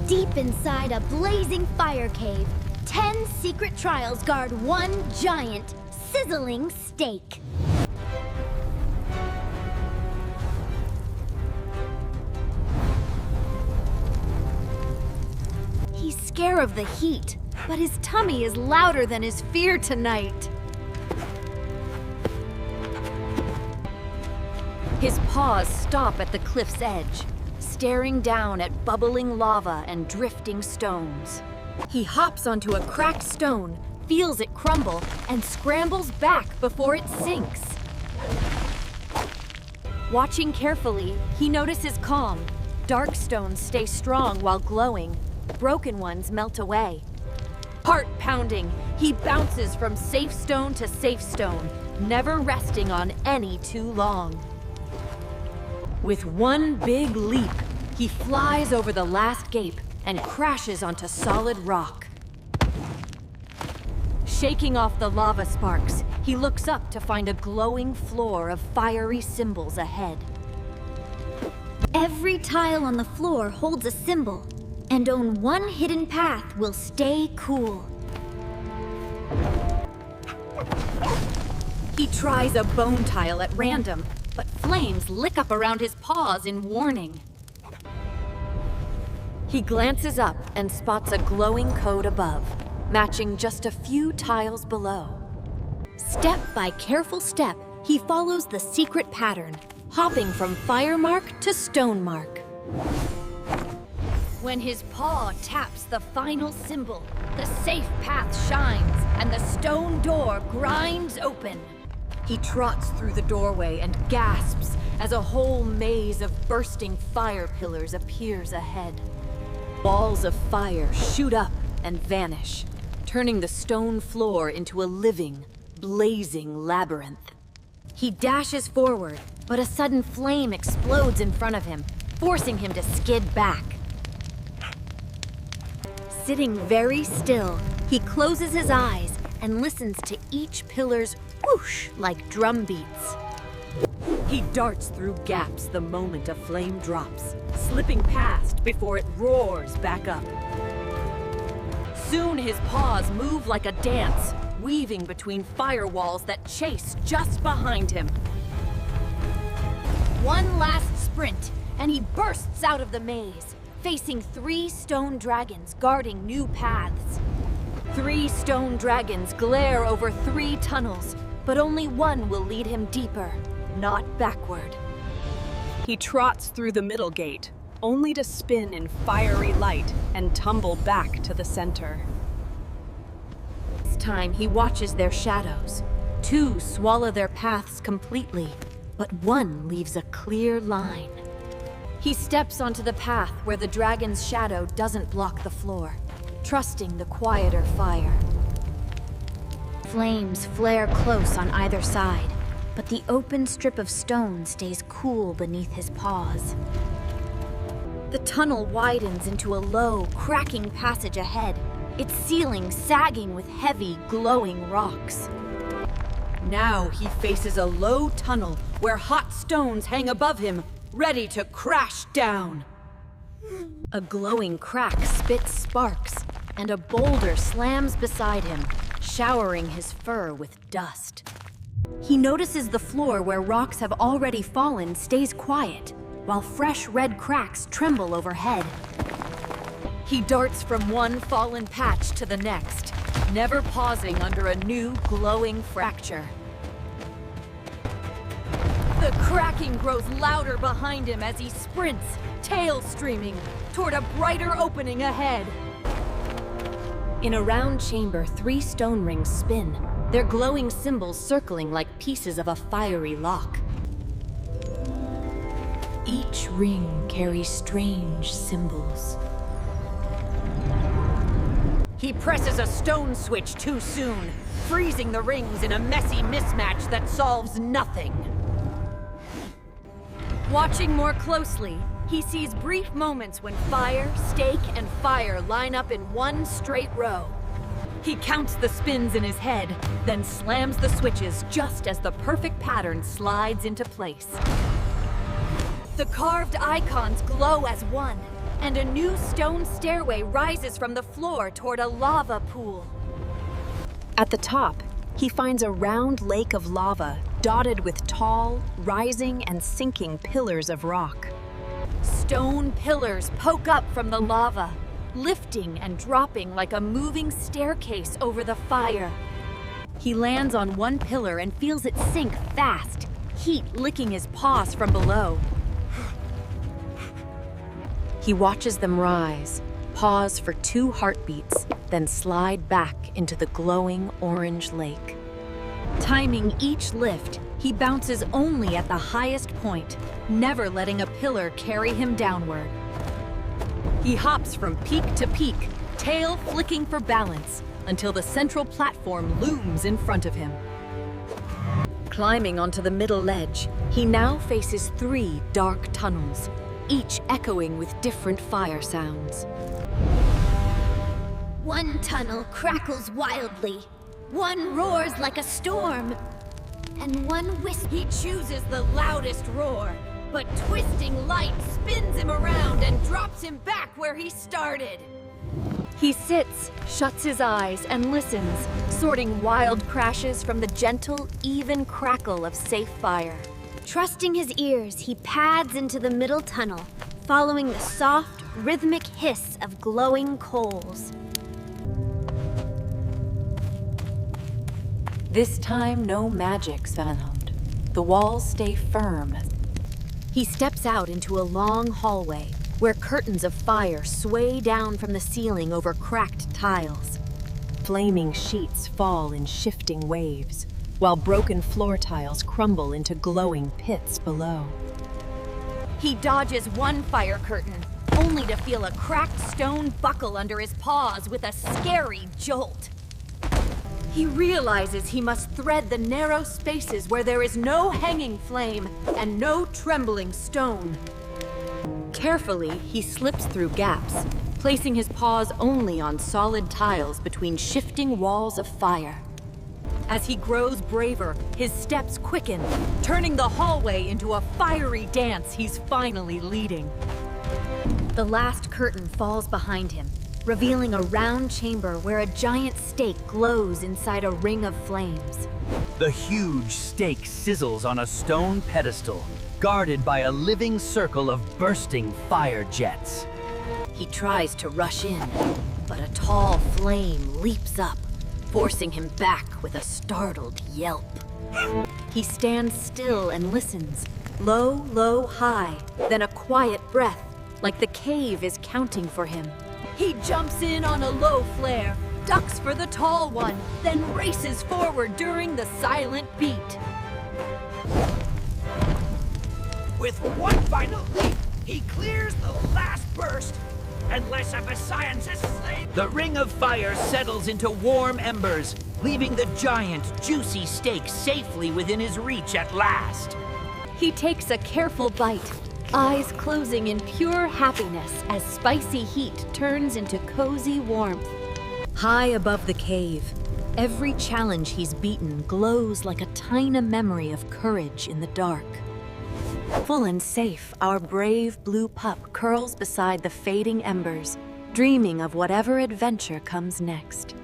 Deep inside a blazing fire cave, 10 secret trials guard one giant, sizzling steak. He's scared of the heat, but his tummy is louder than his fear tonight. His paws stop at the cliff's edge, staring down at bubbling lava and drifting stones. He hops onto a cracked stone, feels it crumble, and scrambles back before it sinks. Watching carefully, he notices calm. Dark stones stay strong while glowing. Broken ones melt away. Heart pounding, he bounces from safe stone to safe stone, never resting on any too long. With one big leap, he flies over the last gape and crashes onto solid rock. Shaking off the lava sparks, he looks up to find a glowing floor of fiery symbols ahead. Every tile on the floor holds a symbol, and on one hidden path will stay cool. He tries a bone tile at random, but flames lick up around his paws in warning. He glances up and spots a glowing code above, matching just a few tiles below. Step by careful step, he follows the secret pattern, hopping from fire mark to stone mark. When his paw taps the final symbol, the safe path shines and the stone door grinds open. He trots through the doorway and gasps as a whole maze of bursting fire pillars appears ahead. Balls of fire shoot up and vanish, turning the stone floor into a living, blazing labyrinth. He dashes forward, but a sudden flame explodes in front of him, forcing him to skid back. Sitting very still, he closes his eyes and listens to each pillar's whoosh like drum beats. He darts through gaps the moment a flame drops, slipping past before it roars back up. Soon his paws move like a dance, weaving between firewalls that chase just behind him. One last sprint, and he bursts out of the maze, facing 3 stone dragons guarding new paths. 3 stone dragons glare over 3 tunnels, but only one will lead him deeper, not backward. He trots through the middle gate, only to spin in fiery light and tumble back to the center. This time he watches their shadows. 2 swallow their paths completely, but one leaves a clear line. He steps onto the path where the dragon's shadow doesn't block the floor, trusting the quieter fire. Flames flare close on either side, but the open strip of stone stays cool beneath his paws. The tunnel widens into a low, cracking passage ahead, its ceiling sagging with heavy, glowing rocks. Now he faces a low tunnel where hot stones hang above him, ready to crash down. A glowing crack spits sparks, and a boulder slams beside him, showering his fur with dust. He notices the floor where rocks have already fallen stays quiet, while fresh red cracks tremble overhead. He darts from one fallen patch to the next, never pausing under a new glowing fracture. The cracking grows louder behind him as he sprints, tail streaming, toward a brighter opening ahead. In a round chamber, 3 stone rings spin, their glowing symbols circling like pieces of a fiery lock. Each ring carries strange symbols. He presses a stone switch too soon, freezing the rings in a messy mismatch that solves nothing. Watching more closely, he sees brief moments when fire, stake, and fire line up in one straight row. He counts the spins in his head, then slams the switches just as the perfect pattern slides into place. The carved icons glow as one, and a new stone stairway rises from the floor toward a lava pool. At the top, he finds a round lake of lava dotted with tall, rising and sinking pillars of rock. Stone pillars poke up from the lava, lifting and dropping like a moving staircase over the fire. He lands on one pillar and feels it sink fast, heat licking his paws from below. He watches them rise, pause for 2 heartbeats, then slide back into the glowing orange lake. Timing each lift, he bounces only at the highest point, never letting a pillar carry him downward. He hops from peak to peak, tail flicking for balance, until the central platform looms in front of him. Climbing onto the middle ledge, he now faces 3 dark tunnels, each echoing with different fire sounds. One tunnel crackles wildly, one roars like a storm, and one whisper. He chooses the loudest roar, but twisting light spins him around and drops him back where he started. He sits, shuts his eyes, and listens, sorting wild crashes from the gentle, even crackle of safe fire. Trusting his ears, he pads into the middle tunnel, following the soft, rhythmic hiss of glowing coals. This time, no magic, Svanhund. The walls stay firm. He steps out into a long hallway, where curtains of fire sway down from the ceiling over cracked tiles. Flaming sheets fall in shifting waves, while broken floor tiles crumble into glowing pits below. He dodges one fire curtain, only to feel a cracked stone buckle under his paws with a scary jolt. He realizes he must thread the narrow spaces where there is no hanging flame and no trembling stone. Carefully, he slips through gaps, placing his paws only on solid tiles between shifting walls of fire. As he grows braver, his steps quicken, turning the hallway into a fiery dance he's finally leading. The last curtain falls behind him, revealing a round chamber where a giant stake glows inside a ring of flames. The huge stake sizzles on a stone pedestal, guarded by a living circle of bursting fire jets. He tries to rush in, but a tall flame leaps up, forcing him back with a startled yelp. He stands still and listens, low, low, high, then a quiet breath, like the cave is counting for him. He jumps in on a low flare, ducks for the tall one, then races forward during the silent beat. With one final leap, he clears the last burst. And less of a scientist slave. The ring of fire settles into warm embers, leaving the giant, juicy steak safely within his reach at last. He takes a careful bite, eyes closing in pure happiness as spicy heat turns into cozy warmth. High above the cave, every challenge he's beaten glows like a tiny memory of courage in the dark. Full and safe, our brave blue pup curls beside the fading embers, dreaming of whatever adventure comes next.